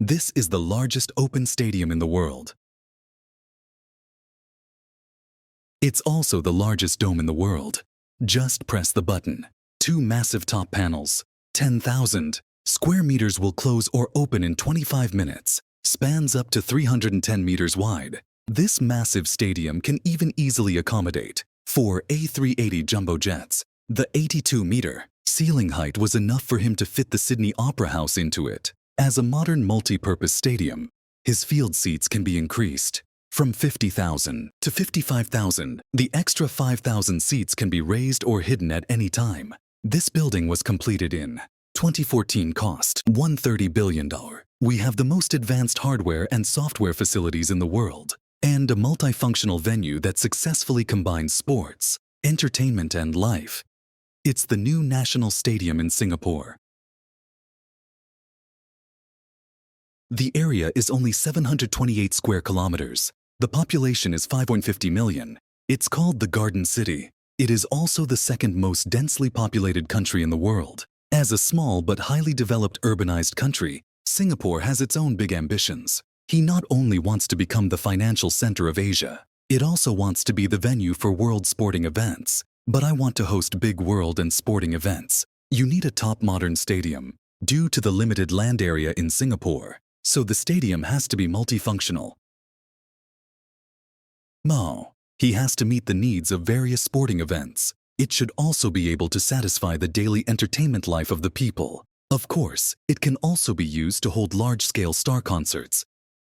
This is the largest open stadium in the world. It's also the largest dome in the world. Just press the button. Two massive top panels. 10,000 square meters will close or open in 25 minutes. Spans up to 310 meters wide. This massive stadium can even easily accommodate 4 A380 jumbo jets. The 82-meter ceiling height was enough for him to fit the Sydney Opera House into it. As a modern multi-purpose stadium, his field seats can be increased from 50,000 to 55,000. The extra 5,000 seats can be raised or hidden at any time. This building was completed in 2014, cost $130 billion. We have the most advanced hardware and software facilities in the world, and a multifunctional venue that successfully combines sports, entertainment, and life. It's the new National Stadium in Singapore. The area is only 728 square kilometers. The population is 5.50 million. It's called the Garden City. It is also the second most densely populated country in the world. As a small but highly developed urbanized country, Singapore has its own big ambitions. He not only wants to become the financial center of Asia, it also wants to be the venue for world sporting events. But I want to host big world and sporting events. You need a top modern stadium. Due to the limited land area in Singapore, so the stadium has to be multifunctional. He has to meet the needs of various sporting events. It should also be able to satisfy the daily entertainment life of the people. Of course, it can also be used to hold large-scale star concerts.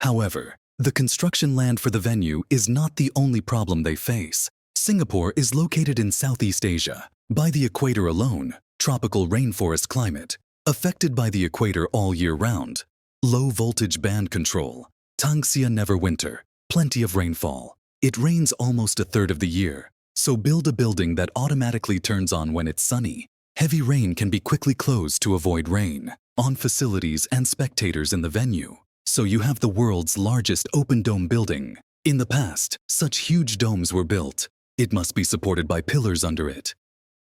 However, the construction land for the venue is not the only problem they face. Singapore is located in Southeast Asia, by the equator alone, tropical rainforest climate, affected by the equator all year round. Low voltage band control, Tangxia never winter, plenty of rainfall. It rains almost a third of the year, so build a building that automatically turns on when it's sunny. Heavy rain can be quickly closed to avoid rain on facilities and spectators in the venue, so you have the world's largest open dome building. In the past, such huge domes were built. It must be supported by pillars under it.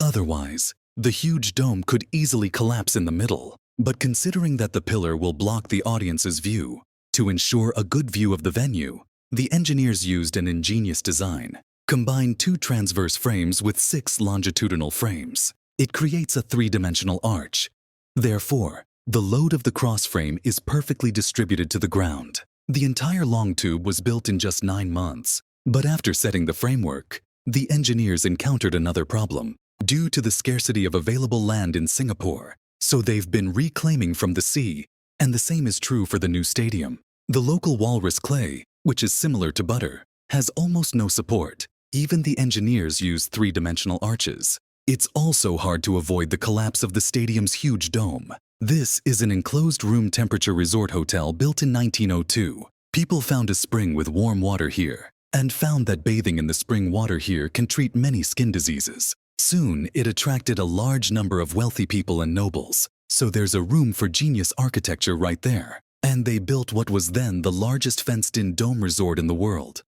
Otherwise, the huge dome could easily collapse in the middle. But considering that the pillar will block the audience's view, to ensure a good view of the venue, the engineers used an ingenious design. Combine 2 transverse frames with 6 longitudinal frames. It creates a 3-dimensional arch. Therefore, the load of the cross frame is perfectly distributed to the ground. The entire long tube was built in just 9 months. But after setting the framework, the engineers encountered another problem. Due to the scarcity of available land in Singapore, so they've been reclaiming from the sea, and the same is true for the new stadium. The local walrus clay, which is similar to butter, has almost no support. Even the engineers use 3-dimensional arches. It's also hard to avoid the collapse of the stadium's huge dome. This is an enclosed room temperature resort hotel built in 1902. People found a spring with warm water here, and found that bathing in the spring water here can treat many skin diseases. Soon, it attracted a large number of wealthy people and nobles, so there's a room for genius architecture right there. And they built what was then the largest fenced-in dome resort in the world.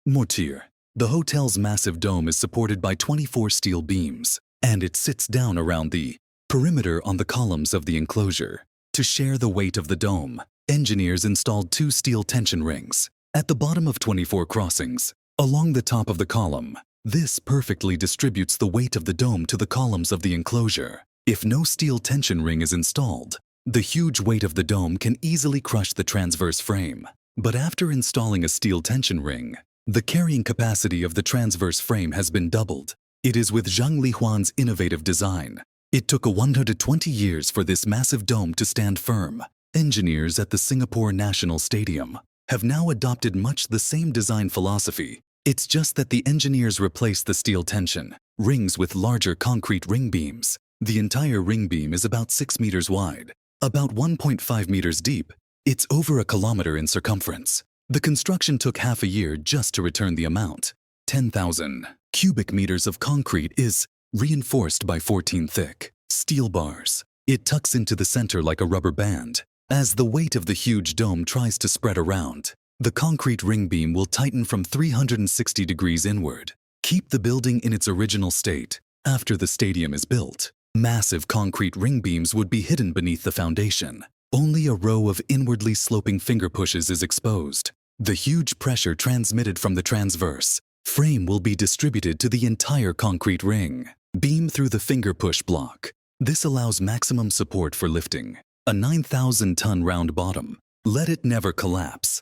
Mortier. The hotel's massive dome is supported by 24 steel beams, and it sits down around the perimeter on the columns of the enclosure. To share the weight of the dome, engineers installed 2 steel tension rings at the bottom of 24 crossings, along the top of the column. This perfectly distributes the weight of the dome to the columns of the enclosure. If no steel tension ring is installed, the huge weight of the dome can easily crush the transverse frame. But after installing a steel tension ring, the carrying capacity of the transverse frame has been doubled. It is with Zhang Lihuan's innovative design. It took 120 years for this massive dome to stand firm. Engineers at the Singapore National Stadium have now adopted much the same design philosophy. It's just that the engineers replaced the steel tension rings with larger concrete ring beams. The entire ring beam is about 6 meters wide, about 1.5 meters deep. It's over 1 kilometer in circumference. The construction took half a year just to return the amount. 10,000 cubic meters of concrete is reinforced by 14 thick steel bars. It tucks into the center like a rubber band. As the weight of the huge dome tries to spread around, the concrete ring beam will tighten from 360 degrees inward. Keep the building in its original state. After the stadium is built, massive concrete ring beams would be hidden beneath the foundation. Only a row of inwardly sloping finger pushes is exposed. The huge pressure transmitted from the transverse frame will be distributed to the entire concrete ring. Beam through the finger push block. This allows maximum support for lifting. A 9,000-ton round bottom. Let it never collapse.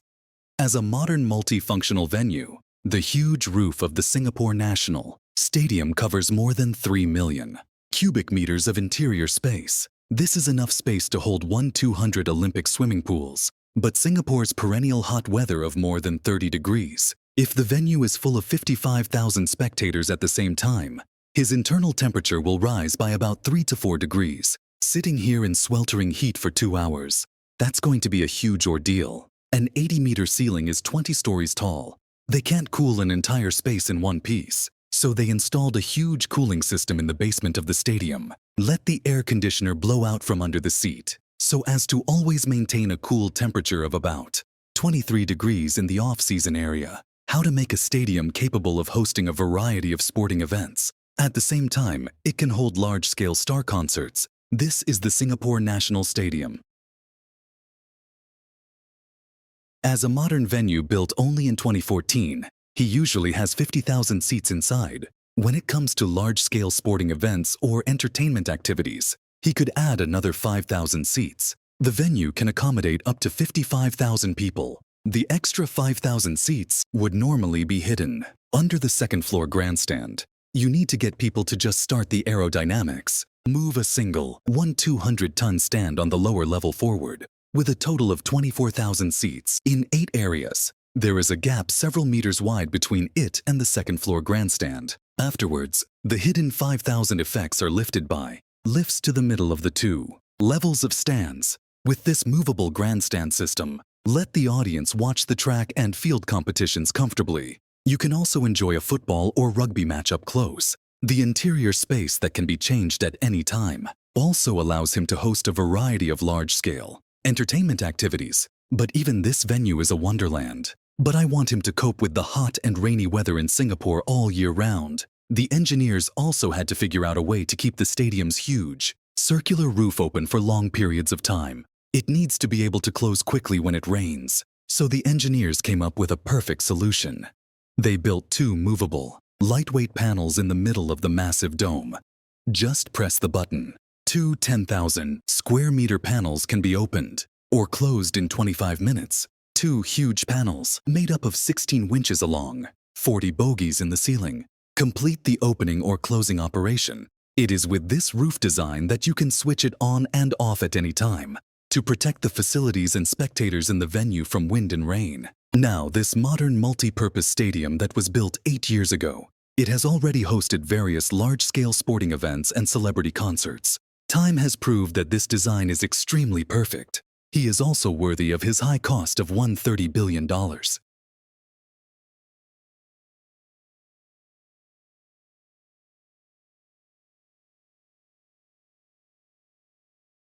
As a modern multifunctional venue, the huge roof of the Singapore National Stadium covers more than 3 million cubic meters of interior space. This is enough space to hold 200 Olympic swimming pools. But Singapore's perennial hot weather of more than 30 degrees, if the venue is full of 55,000 spectators at the same time, his internal temperature will rise by about 3 to 4 degrees. Sitting here in sweltering heat for 2 hours, that's going to be a huge ordeal. An 80-meter ceiling is 20 stories tall. They can't cool an entire space in one piece, so they installed a huge cooling system in the basement of the stadium. Let the air conditioner blow out from under the seat, so as to always maintain a cool temperature of about 23 degrees in the off-season area. How to make a stadium capable of hosting a variety of sporting events. At the same time, it can hold large-scale star concerts. This is the Singapore National Stadium. As a modern venue built only in 2014, he usually has 50,000 seats inside. When it comes to large-scale sporting events or entertainment activities, he could add another 5,000 seats. The venue can accommodate up to 55,000 people. The extra 5,000 seats would normally be hidden under the second-floor grandstand. You need to get people to just start the aerodynamics. Move a single 200-ton stand on the lower level forward, with a total of 24,000 seats in 8 areas. There is a gap several meters wide between it and the second-floor grandstand. Afterwards, the hidden 5,000 effects are lifted by lifts to the middle of the 2 levels of stands. With this movable grandstand system, let the audience watch the track and field competitions comfortably. You can also enjoy a football or rugby match up close. The interior space that can be changed at any time also allows him to host a variety of large-scale entertainment activities. But even this venue is a wonderland. But I want him to cope with the hot and rainy weather in Singapore all year round. The engineers also had to figure out a way to keep the stadium's huge, circular roof open for long periods of time. It needs to be able to close quickly when it rains. So the engineers came up with a perfect solution. They built 2 movable, lightweight panels in the middle of the massive dome. Just press the button. 2 10,000 square meter panels can be opened or closed in 25 minutes. 2 huge panels made up of 16 winches along, 40 bogies in the ceiling, complete the opening or closing operation. It is with this roof design that you can switch it on and off at any time to protect the facilities and spectators in the venue from wind and rain. Now, this modern multi-purpose stadium that was built 8 years ago, it has already hosted various large-scale sporting events and celebrity concerts. Time has proved that this design is extremely perfect. He is also worthy of his high cost of $130 billion.